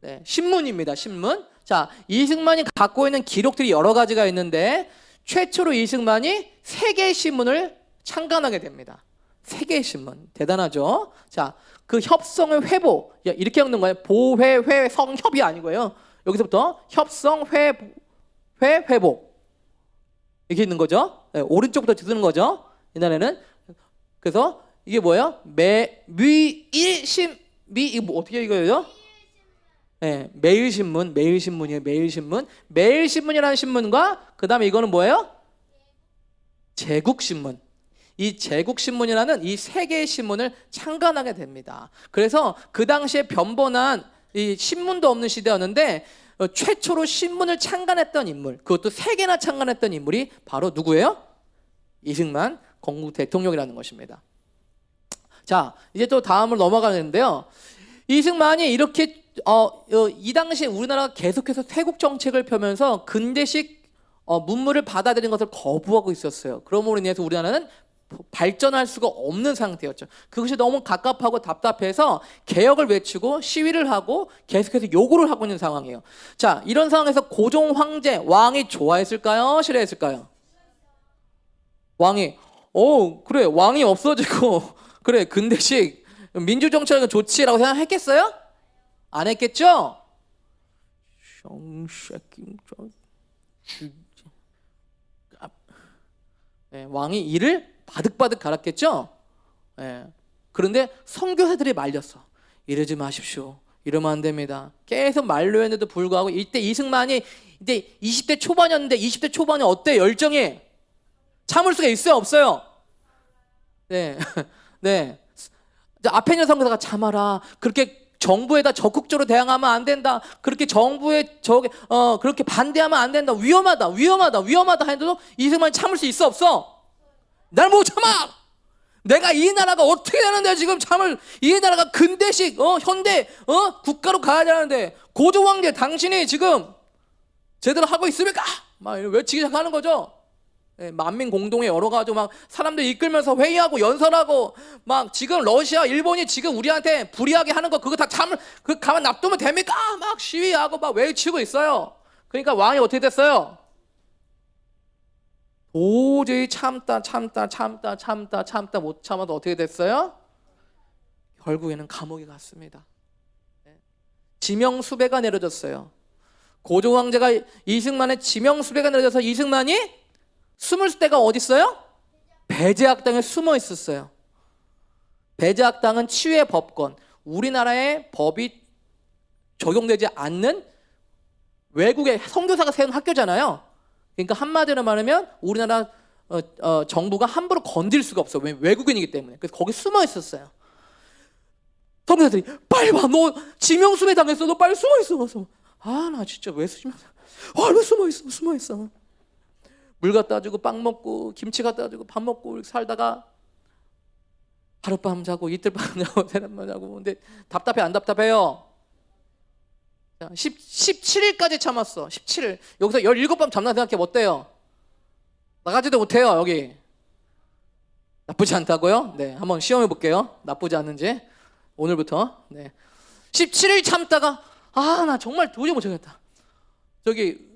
네, 신문입니다. 신문. 자, 이승만이 갖고 있는 기록들이 여러 가지가 있는데 최초로 이승만이 세계 신문을 창간하게 됩니다. 3개의 신문. 대단하죠? 자, 그 협성의 회복. 이렇게 읽는 거예요. 보회, 회, 성, 협이 아니고요. 여기서부터 협성, 회복. 이렇게 있는 거죠. 네, 오른쪽부터 쓰는 거죠. 옛날에는. 그래서 이게 뭐예요? 이거 뭐 어떻게 읽어요? 네, 매일신문, 매일신문이에요. 매일신문. 매일신문이라는 신문과 그 다음에 이거는 뭐예요? 제국신문. 이 제국신문이라는 이 3개의 신문을 창간하게 됩니다. 그래서 그 당시에 변번한 이 신문도 없는 시대였는데 최초로 신문을 창간했던 인물, 그것도 3개나 창간했던 인물이 바로 누구예요? 이승만 건국 대통령이라는 것입니다. 자, 이제 또 다음을 넘어가는데요. 이승만이 이렇게 이 당시에 우리나라가 계속해서 태국 정책을 펴면서 근대식 문물을 받아들이는 것을 거부하고 있었어요. 그러므로 인해서 우리나라는 발전할 수가 없는 상태였죠. 그것이 너무 갑갑하고 답답해서 개혁을 외치고 시위를 하고 계속해서 요구를 하고 있는 상황이에요. 자, 이런 상황에서 고종 황제 왕이 좋아했을까요? 싫어했을까요? 왕이 그래, 왕이 없어지고 그래, 근대식 민주정치가 좋지라고 생각했겠어요? 안 했겠죠? 네, 왕이 이를 바득바득 갈았겠죠? 네. 그런데 선교사들이 말렸어. 이러지 마십시오. 이러면 안 됩니다. 계속 만류했는데도 불구하고 이때 이승만이 이제 20대 초반이었는데 20대 초반에 어때? 열정이 참을 수가 있어요? 없어요? 네. 네. 앞에 있는 선교사가 참아라. 그렇게 정부에다 적극적으로 대항하면 안 된다. 그렇게 정부에 그렇게 반대하면 안 된다. 위험하다 해도 이승만이 참을 수 있어? 없어? 날 못 참아. 내가 이 나라가 어떻게 되는데 지금 이 나라가 근대식 현대 국가로 가야 되는데 고종 황제 당신이 지금 제대로 하고 있습니까? 막 외치기 시작하는 거죠. 네, 만민 공동에 열어가지고 막 사람들 이끌면서 회의하고 연설하고 막 지금 러시아, 일본이 지금 우리한테 불이하게 하는 거 그거 다 가만 놔두면 됩니까? 막 시위하고 막 외치고 있어요. 그러니까 왕이 어떻게 됐어요? 도저히 참다 못 참아도 어떻게 됐어요? 결국에는 감옥에 갔습니다. 지명수배가 내려졌어요. 고종 황제가 이승만의 지명수배가 내려져서 이승만이 숨을 데가 어디 있어요? 배제학당에 숨어 있었어요. 배제학당은 치유의 법권, 우리나라의 법이 적용되지 않는 외국의 선교사가 세운 학교잖아요. 그러니까 한마디로 말하면 우리나라 정부가 함부로 건들 수가 없어. 왜? 외국인이기 때문에. 그래서 거기 숨어 있었어요. 선교사들이 빨리 와, 너 지명수배 당했어. 너 빨리 숨어 있어. 나 진짜 왜 숨어 있어. 물 갖다 주고 빵 먹고 김치 갖다 주고 밥 먹고 살다가 하룻밤 자고 이틀밤 자고 세밤 자고. 근데 답답해 안 답답해요? 17일까지 참았어. 17일. 여기서 17밤 잠나 생각해. 어때요? 나가지도 못해요. 여기 나쁘지 않다고요? 네, 한번 시험해 볼게요. 나쁘지 않은지. 오늘부터. 네. 17일 참다가 나 정말 도저히 못 참겠다. 저기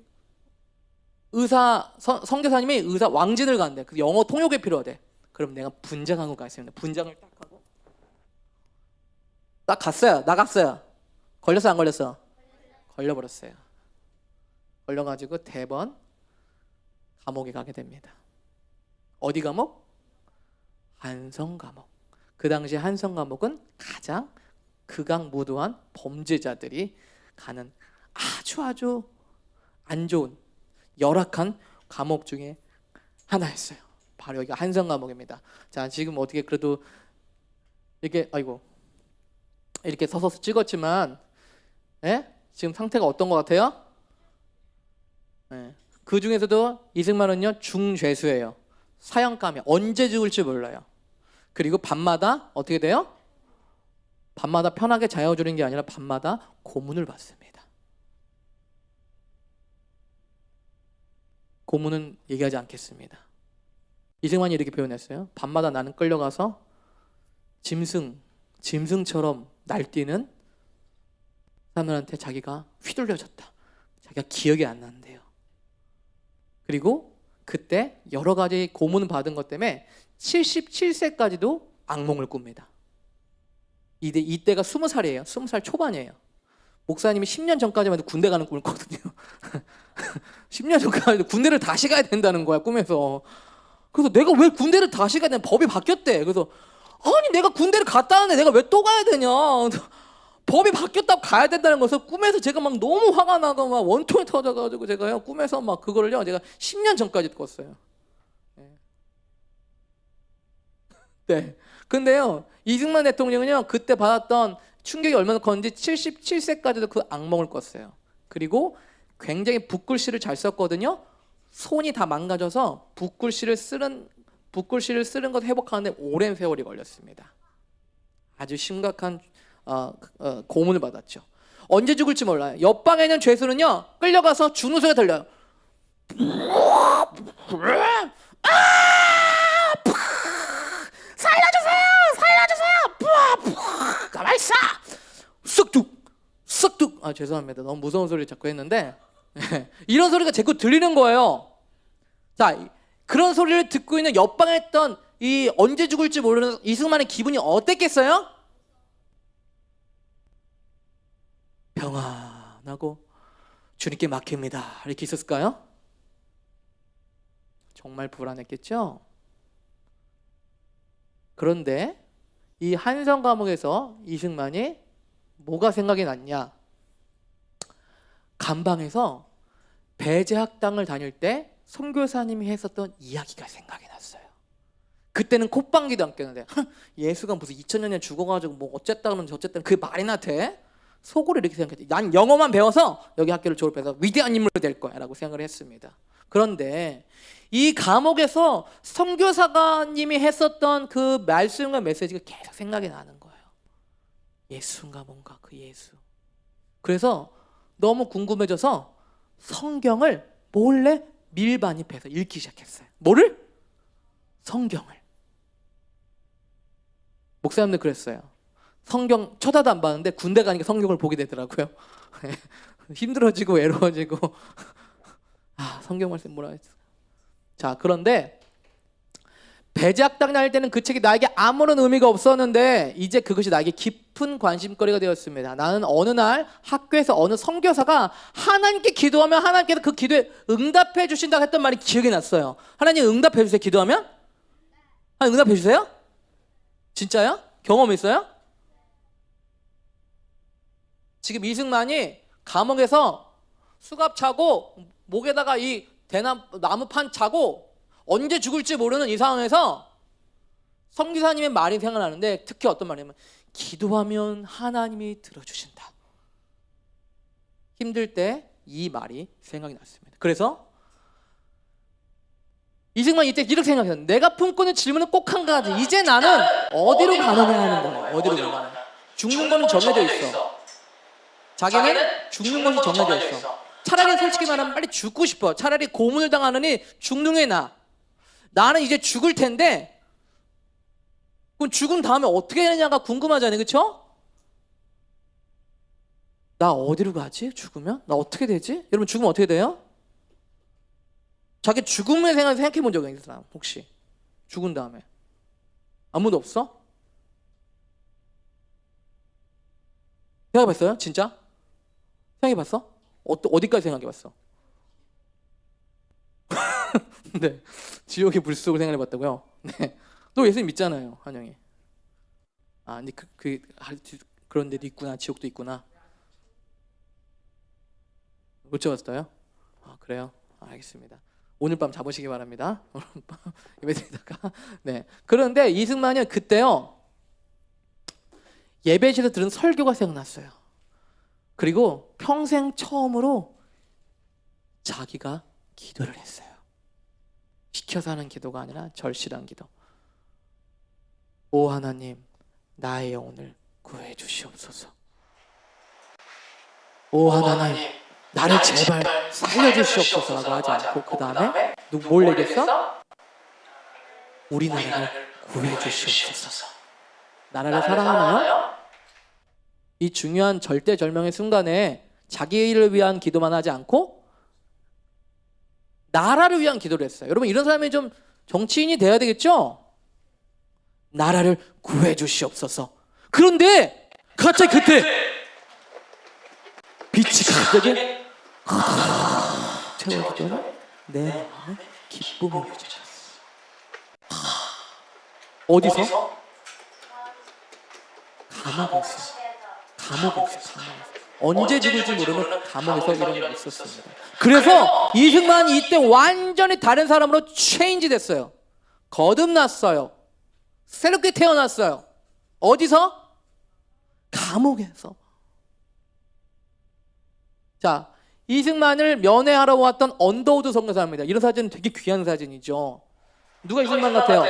선교사님이 의사 왕진을 간대. 그 영어 통역이 필요하대. 그럼 내가 분장하고 가겠습니다. 분장을 딱 하고 딱 갔어요. 나갔어요. 걸렸어 안 걸렸어? 걸려버렸어요. 걸려가지고 대번 감옥에 가게 됩니다. 어디 감옥? 한성 감옥. 그 당시 한성 감옥은 가장 극악무도한 범죄자들이 가는 아주 안 좋은 열악한 감옥 중에 하나였어요. 바로 여기가 한성 감옥입니다. 자, 지금 어떻게 그래도 이렇게 이렇게 서서 찍었지만, 지금 상태가 어떤 것 같아요? 그 중에서도 이승만은요 중죄수예요. 사형감이 언제 죽을지 몰라요. 그리고 밤마다 어떻게 돼요? 밤마다 편하게 자유주는 게 아니라 밤마다 고문을 받습니다. 고문은 얘기하지 않겠습니다. 이승만이 이렇게 표현했어요. 밤마다 나는 끌려가서 짐승처럼 날뛰는 사람들한테 자기가 휘둘려졌다. 자기가 기억이 안 난대요. 그리고 그때 여러 가지 고문을 받은 것 때문에 77세까지도 악몽을 꿉니다. 이때가 20살이에요. 20살 초반이에요. 목사님이 10년 전까지만 해도 군대 가는 꿈을 꿨거든요. 10년 전까지 해도 군대를 다시 가야 된다는 거야, 꿈에서. 그래서 내가 왜 군대를 다시 가야 되냐, 법이 바뀌었대. 그래서 아니 내가 군대를 갔다 왔는데 내가 왜 또 가야 되냐, 법이 바뀌었다고 가야 된다는 거에서 꿈에서 제가 막 너무 화가 나고 막 원통이 터져가지고 제가요 꿈에서 막 그거를요 제가 10년 전까지 꿨어요. 네. 근데요 이승만 대통령은요 그때 받았던 충격이 얼마나 컸는지 77세까지도 그 악몽을 꿨어요. 그리고 굉장히 붓글씨를 잘 썼거든요. 손이 다 망가져서 붓글씨를 쓰는 것 회복하는데 오랜 세월이 걸렸습니다. 아주 심각한 고문을 받았죠. 언제 죽을지 몰라요. 옆방에 있는 죄수는요 끌려가서 죽는 소리가 들려요. 가만히 있어! 쓱둑! 아 죄송합니다. 너무 무서운 소리를 자꾸 했는데 이런 소리가 자꾸 들리는 거예요. 자, 그런 소리를 듣고 있는 옆방에 있던 이 언제 죽을지 모르는 이승만의 기분이 어땠겠어요? 평안하고 주님께 맡깁니다 이렇게 있었을까요? 정말 불안했겠죠? 그런데 이 한성 감옥에서 이승만이 뭐가 생각이 났냐? 감방에서 배제학당을 다닐 때 선교사님이 했었던 이야기가 생각이 났어요. 그때는 콧방귀도 안 뀌었는데 예수가 무슨 2000년에 죽어가지고 뭐 어쨌다 그러면 저쨌다 그게 말이나 돼? 속으로 이렇게 생각했지. 난 영어만 배워서 여기 학교를 졸업해서 위대한 인물이 될 거야 라고 생각을 했습니다. 그런데 이 감옥에서 선교사님이 했었던 그 말씀과 메시지가 계속 생각이 나는 거예요. 예수인가 뭔가 그 예수. 그래서 너무 궁금해져서 성경을 몰래 밀반입해서 읽기 시작했어요. 뭐를? 성경을. 목사님들 그랬어요. 성경 쳐다도 안 봤는데 군대 가니까 성경을 보게 되더라고요. 힘들어지고 외로워지고 성경 말씀 뭐라 했어. 자, 그런데 배제학당 다닐 때는 그 책이 나에게 아무런 의미가 없었는데 이제 그것이 나에게 깊은 관심거리가 되었습니다. 나는 어느 날 학교에서 어느 선교사가 하나님께 기도하면 하나님께서 그 기도에 응답해 주신다고 했던 말이 기억이 났어요. 하나님 응답해 주세요. 기도하면? 하나님 응답해 주세요? 진짜요? 경험 있어요? 지금 이승만이 감옥에서 수갑 차고 목에다가 이 나무판 차고 언제 죽을지 모르는 이 상황에서 선교사님의 말이 생각나는데 특히 어떤 말이냐면 기도하면 하나님이 들어주신다. 힘들 때 이 말이 생각이 났습니다. 그래서 이승만이 이때 이렇게 생각했어요. 내가 품고 있는 질문은 꼭 한 가지. 이제 나는 어디로 가느냐 하는 거예요. 어디로 가느냐. 죽는 거는 정해져 있어. 자기는 죽는 것이 정해져 있어. 차라리 솔직히 말하면 빨리 죽고 싶어. 차라리 고문을 당하느니 죽는 게 나는 이제 죽을 텐데 그럼 죽은 다음에 어떻게 되느냐가 궁금하잖아요. 그렇죠? 나 어디로 가지? 죽으면? 나 어떻게 되지? 여러분 죽으면 어떻게 돼요? 자기 죽음의 생각해 본 적 있는 사람 혹시? 죽은 다음에 아무도 없어? 생각해봤어요? 진짜? 생각해봤어? 어디까지 생각해봤어? 네, 지옥의 불속을 생각해봤다고요? 네, 너 예수님 믿잖아요, 한영이. 근데 그런 데도 있구나, 지옥도 있구나. 못 잡았어요? 그래요? 알겠습니다. 오늘 밤 잡으시기 바랍니다. 오늘 밤 예배드리다가. 네. 그런데 이승만이 그때요 예배실에서 들은 설교가 생각났어요. 그리고 평생 처음으로 자기가 기도를 했어요. 시켜서 하는 기도가 아니라 절실한 기도. 오 하나님, 나의 영혼을 구해 주시옵소서. 오 하나님, 나를 제발 살려주시옵소서라고 하지 않고 그 다음에 뭘 얘기했어? 우리 나라를 구해 주시옵소서. 나라를 사랑하나요? 이 중요한 절대절명의 순간에 자기를 위한 기도만 하지 않고 나라를 위한 기도를 했어요. 여러분 이런 사람이 좀 정치인이 돼야 되겠죠? 나라를 구해 주시옵소서. 그런데 갑자기 그때 빛이 갑자기 채워지더니 내 마음에 기쁨이 맺어졌어. 어디서? 감옥에서. 언제 죽을지 모르는 감옥에서 이런 게 있었습니다. 그래서 이승만이 이때 완전히 다른 사람으로 체인지 됐어요. 거듭났어요. 새롭게 태어났어요. 어디서? 감옥에서. 자, 이승만을 면회하러 왔던 언더우드 선교사입니다. 이런 사진은 되게 귀한 사진이죠. 누가 이승만 같아요?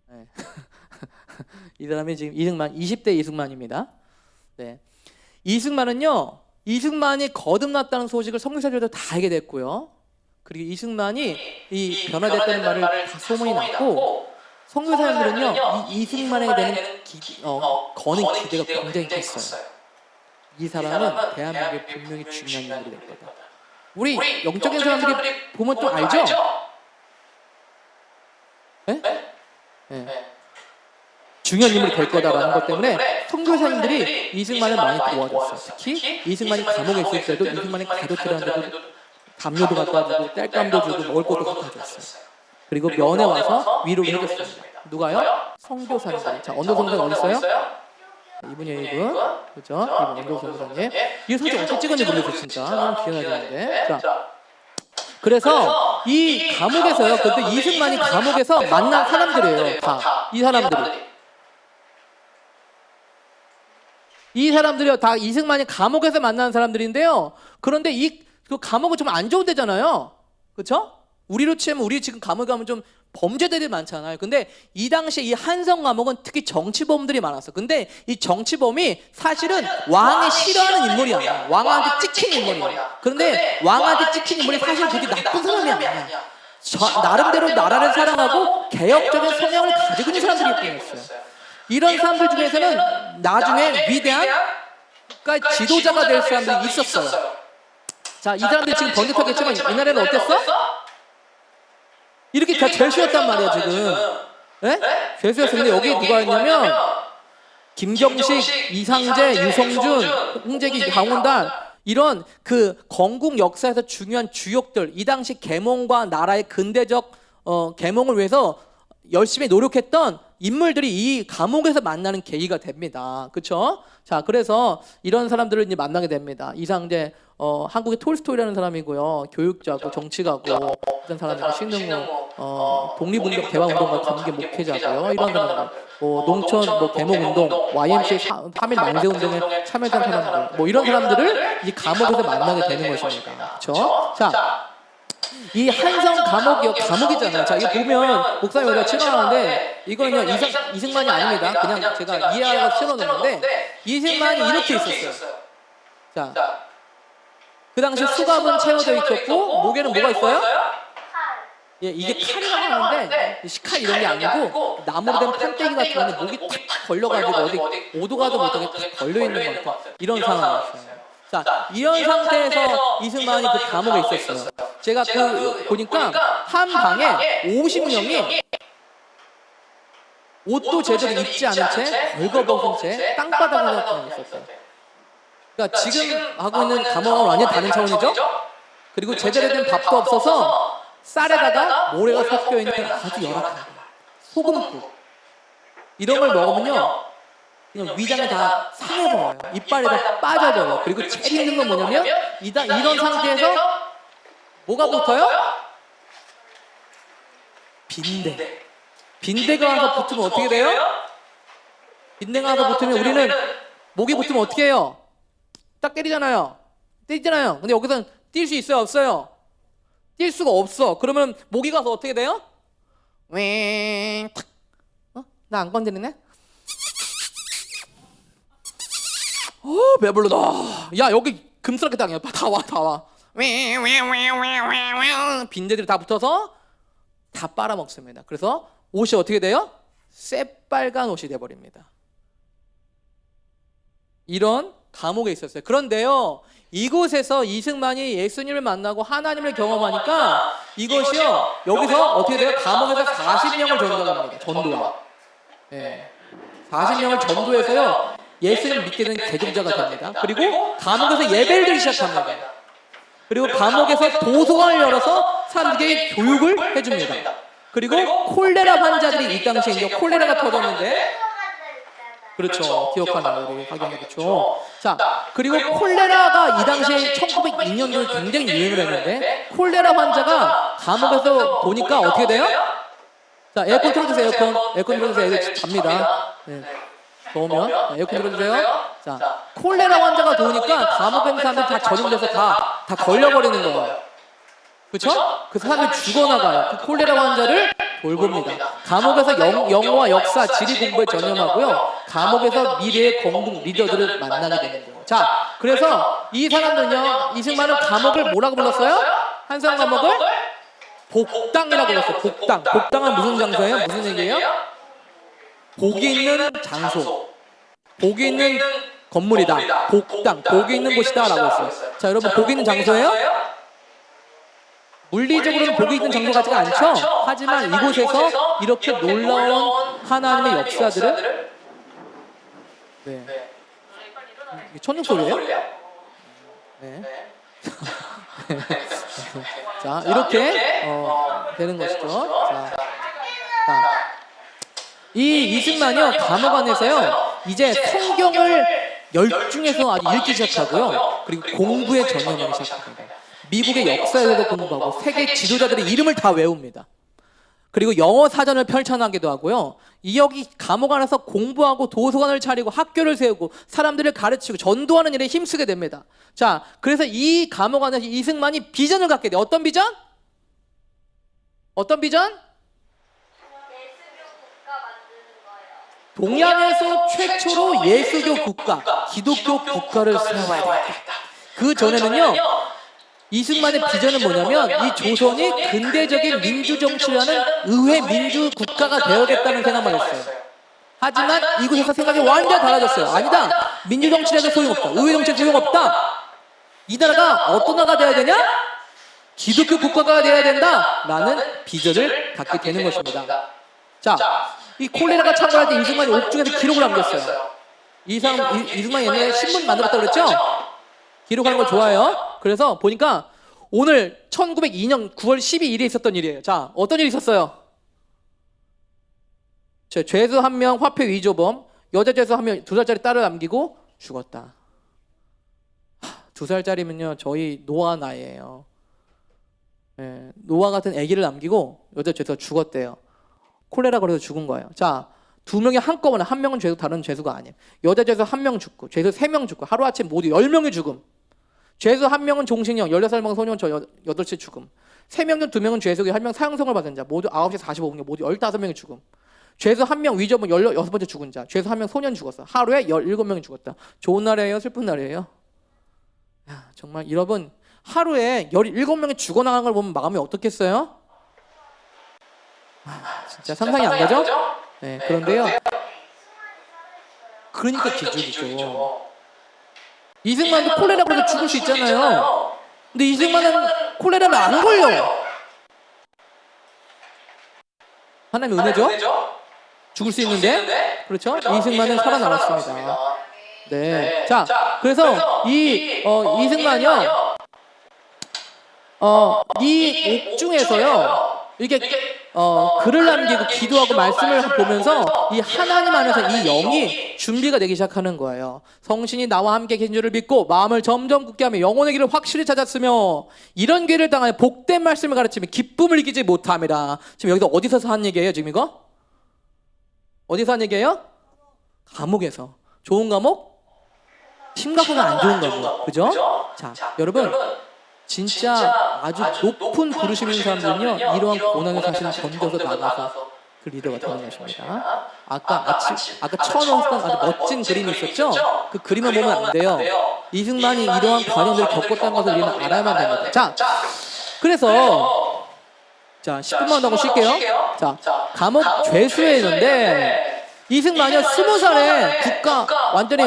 네. 이 사람이 지금 이승만, 20대 이승만입니다. 네. 이승만이 거듭났다는 소식을 선교사들도 다 알게 됐고요. 그리고 이승만이 이 변화됐다는 말을 다 소문이 났고, 선교사님들은요 이 이승만에게 되는 거는 기대가 굉장히 컸어요. 이 사람은 대한민국에 분명히 중요한 인물이 될 거다. 우리 영적인 사람들이 보면 또 알죠? 네? 네. 중요한 인물이 될 거다라는 것 때문에 선교사님들이 이승만을 많이 도와줬어요. 특히 이승만이 감옥에 있을 때도 이승만이 가족들한테도 담요도 갖다 주고 땔감도 주고 먹을 것도 갖다 줬어요. 그리고 면회 와서 위로를 해줬습니다. 누가요? 선교사님들. 자, 언더 선교사님 어디 있어요? 이분이에요, 이분. 그죠? 이분 언더 선교사님. 이 사진 어떻게 찍었는지 모르겠어요, 진짜. 너무 기억나야 되는데. 자, 그래서 이 감옥에서요. 그때 이승만이 감옥에서 만난 사람들이에요. 다. 이 사람들이. 이 사람들이요, 다 이승만이 감옥에서 만난 사람들인데요. 그런데 그 감옥은 좀 안 좋은 데잖아요. 그렇죠? 우리로 치면 우리 지금 감옥에 가면 좀 범죄들이 많잖아요. 근데 이 당시에 이 한성 감옥은 특히 정치범들이 많았어. 근데 이 정치범이 사실은 왕이 싫어하는 인물이 아니야. 왕한테 찍힌 인물이야. 그런데 왕한테 찍힌 인물이 사실 그렇게 나쁜 사람이 아니야. 나름대로 나라를 사랑하고 개혁적인 성향을 가지고 있는 사람들이 있어요. 이런 사람들 중에서는 나중에 위대한 지도자가 될 사람들이 있었어요. 자, 이 사람들이 지금 번듯하겠지만 옛날에는 어땠어? 이렇게 다 죄수였단 말이야 지금. 네? 죄수였어. 근데 여기 누가 있냐면 김경식, 이상재, 유성준, 홍재기, 강원달 이런 그 건국 역사에서 중요한 주역들, 이 당시 계몽과 나라의 근대적 계몽을 위해서 열심히 노력했던 인물들이 이 감옥에서 만나는 계기가 됩니다. 그렇죠? 자, 그래서 이런 사람들을 이제 만나게 됩니다. 이상재 한국의 톨스토이라는 사람이고요. 교육자고 정치가고 이런 사람이고 신흥호 독립운동 대화운동과 관계 목회자고요. 이런 사람들 농촌 계몽운동 YMCA 3.1 만세운동에 참여했던 사람들 이런 사람들을 이 감옥에서 만나게 되는 것입니다. 그렇죠? 자, 이 한성 감옥이잖아요. 자, 이거 보면 목사님 여기가 칠어놨는데 이거는요 이승만이 아닙니다. 그냥 제가 이해하려고 칠어놨는데 이승만이 이렇게 있었어요. 자, 그 당시 수갑은 채워져 있었고 목에는 뭐가 있어요? 예, 이게 칼이라고 하는데 식칼 이런 게 아니고 나무로 된 판때기 같은 건데 목이 탁 걸려가지고 어디 오도 가도 못하게 탁 걸려있는 것 같아요. 이런 상황이었어요. 자, 이런 상태에서 이승만이 그 감옥에 있었어요. 제가 보니까 한 방에 50명이 옷도 제대로 입지 않은 채 벌거벗은 채 땅바닥에서 있었어요. 그러니까 지금 하고 있는 감옥은 완전 다른 차원이죠. 그리고 제대로 된 밥도 없어서 쌀에다가 모래가 섞여 있는 아주 열악한 거예요. 소금국 이런 걸 먹으면요 그냥 위장이 다 상해버려요. 이빨에 다 빠져버려요. 그리고 제일 힘든 건 뭐냐면 이런 상태에서 뭐가 붙어요? 빈대가 와서 붙으면 어떻게 돼요? 빈대가 와서 붙으면 우리는 목이 붙으면 어떻게 해요? 딱 때리잖아요. 근데 여기서는 뛸 수 있어요? 없어요? 뛸 수가 없어. 그러면 목이 가서 어떻게 돼요? 나 안 건드리네? 배불러다. 야, 여기 금스럽게 당해. 다 와. 빈대들이 다 붙어서 다 빨아먹습니다. 그래서 옷이 어떻게 돼요? 새빨간 옷이 돼버립니다. 이런 감옥에 있었어요. 그런데요, 이곳에서 이승만이 예수님을 만나고 하나님을 경험하니까 이것이요 여기서 어떻게 돼요? 감옥에서 40명을 전도합니다. 전도와 40명을 전도해서요 예수님을 믿게 된 개종자가 됩니다. 그리고 감옥에서 예배를 드리기 시작합니다. 그리고 감옥에서 도서관을 열어서 사람들에게 교육을 해줍니다. 그리고 콜레라 환자들이 이 당시에 이제 콜레라가 터졌는데 그렇죠. 기억하나요? 우리 하경이 그렇죠. 자, 그리고 콜레라가 이 당시에 1902년도에 굉장히 유행을 했는데 콜레라 환자가 감옥에서 보니까 어떻게 돼요? 자, 에어컨 틀어주세요. 에어컨 틀어주세요. 애들 잡니다. 네. 더우면 에어컨 틀어주세요. 자, 콜레라 환자가 더우니까 감옥에 있는 사람들이 다 전염돼서 다 걸려버리는 거예요. 그렇죠? 그 사람들이 죽어나가요. 그 콜레라 환자를 돌봅니다. 감옥에서 영어와 역사, 지리 공부에 전념하고요. 감옥에서 미래의 건국 리더들을 만나게 되는 거예요. 자, 그래서 이 사람들은요, 이승만은 감옥을 뭐라고 불렀어요? 한성 감옥을 복당이라고 불렀어요. 복당. 복당은 무슨 장소예요? 무슨 얘기예요? 복이 있는 장소. 복이 있는 건물이다. 복당. 복이 있는 곳이다. 라고 했어요. 자, 여러분, 복이 있는 장소예요? 물리적으로는 복이 있는 장소 같지가 않죠? 하지만 이곳에서 이렇게 놀라운 하나님의 역사들을 천둥 소리예요? 네. 자, 이렇게 되는 것이죠. 이 이승만이요 감옥 안에서요 이제 성경을 열중해서 아주 읽기 시작하고요. 그리고 공부에 전념하기 시작합니다. 미국의 역사에 대해서 공부하고 세계 지도자들의 이름을 다 외웁니다. 그리고 영어 사전을 펼쳐나가기도 하고요. 이 여기 감옥 안에서 공부하고 도서관을 차리고 학교를 세우고 사람들을 가르치고 전도하는 일에 힘쓰게 됩니다. 자, 그래서 이 감옥 안에서 이승만이 비전을 갖게 돼요. 어떤 비전? 어떤 비전? 동양에서 최초로 예수교 국가, 기독교 국가를 세워야 되겠다. 그 전에는요. 이승만의 비전은 뭐냐면 이 조선이 근대적인 민주정치라는 의회 민주국가가 되어야겠다는 생각만 했어요. 하지만 이곳에서 생각이 완전히 달라졌어요. 아니다. 민주정치라도 소용없다. 의회정치 소용없다. 이 나라가 어떤 나라가 되어야 되냐? 기독교 국가가 되어야 된다라는 비전을 갖게 되는 것입니다. 자, 이 콜레라가 창궐할 때 이승만이 옥중에서 기록을 남겼어요. 이승만이 옛날에 신문 만들었다고 그랬죠? 기록하는 걸 좋아해요. 그래서 보니까 오늘 1902년 9월 12일에 있었던 일이에요. 자, 어떤 일이 있었어요? 죄수 1명 화폐 위조범, 여자 죄수 1명 2살짜리 딸을 남기고 죽었다. 2살짜리면요 저희 노아 나이예요. 네, 노아 같은 아기를 남기고 여자 죄수가 죽었대요. 콜레라 걸려서 죽은 거예요. 자, 2명이 한꺼번에, 한 명은 죄수 다른 죄수가 아니에요. 여자 죄수 1명 죽고 죄수 3명 죽고 하루아침 모두 10명이 죽음. 죄수 1명은 종신형 16살 먹은 소년 저 8시 죽음. 3명 중 2명은 죄수기 1명 사형성을 받은 자 모두 9시 45분 모두 15명이 죽음. 죄수 1명 위조범 16번째 죽은 자 죄수 1명 소년 죽었어. 하루에 17명이 죽었다. 좋은 날이에요? 슬픈 날이에요? 야, 정말 여러분 하루에 17명이 죽어나가는 걸 보면 마음이 어떻겠어요? 진짜 상상이 안 가죠? 네, 그런데요 그러니까 기적이죠. 이승만도 콜레라 걸려 죽을 수 있잖아요. 근데 이승만은 콜레라는 안 걸려요. 하나님의 은혜죠? 죽을 수 있는데 그렇죠? 이승만은 살아남았습니다. 네. 자, 그래서 이승만이요 이 옥중에서요 이게 글을 남기고 기도하고 말씀을 보면서 이 하나님 안에서 이 영이 준비가 되기 시작하는 거예요. 성신이 나와 함께 계신 줄을 믿고 마음을 점점 굳게 하며 영혼의 길을 확실히 찾았으며 이런 길을 당하여 복된 말씀을 가르치며 기쁨을 이기지 못함이라. 지금 여기서 어디서 한 얘기예요 지금 이거? 어디서 한 얘기예요? 감옥에서. 좋은 감옥? 심각하게 안 좋은 감옥. 그죠? 자, 여러분 진짜 아주 높은 부르심 있는 사람들은요 이러한 고난의 사실을 던져서 나가서 그 리더가 되는 것입니다. 아까 처음에 아주 멋진 그림이 있었죠? 그 그림을 보면 안 돼요. 이승만이 이러한 과정들을 겪었다는 것을 우리는 알아야만 됩니다. 자, 그래서 10분만 더 하고 쉴게요. 자, 감옥 죄수에 있는데 이승만이 20살에 국가 완전히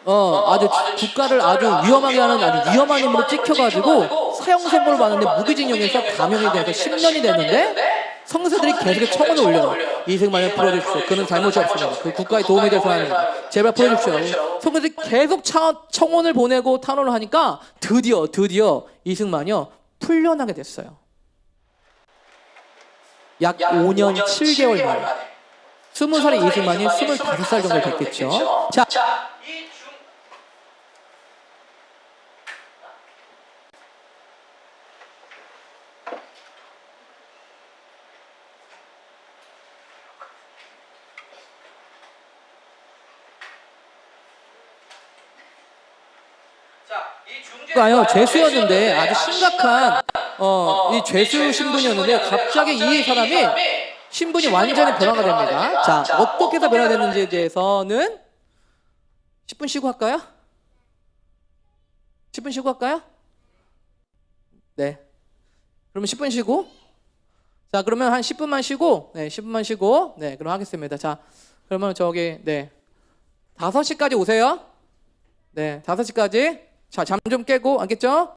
아주 국가를 아주 위험하게 하는 아주 위험한 인물로 찍혀가지고 사형 선고를 받는데 무기징역에서 감형이 돼서 10년이 됐는데 성세들이 계속 청원을 올려요. 이승만을 풀어주십시오. 그는 잘못이 없습니다. 그 국가에 도움이 될 사람입니다. 제발 풀어주십시오. 성세들이 계속 청원을 보내고 탄원을 하니까 드디어 이승만이요 풀려나게 됐어요. 약 5년 7개월 만에 20살의 이승만이 25살 정도 됐겠죠. 자, 가요 죄수였는데 아주 심각한 이 죄수 신분이었는데 갑자기 이 사람이 신분이 완전히 변화가 됩니다. 자, 어떻게 해서 변화됐는지에 대해서는 10분 쉬고 할까요? 10분 쉬고 할까요? 네. 그러면 10분 쉬고. 자, 그러면 한 10분만 쉬고, 네, 10분만 쉬고, 네, 그럼 하겠습니다. 자, 그러면 저기, 네, 5시까지 오세요. 네, 5시까지. 자, 잠 좀 깨고, 알겠죠?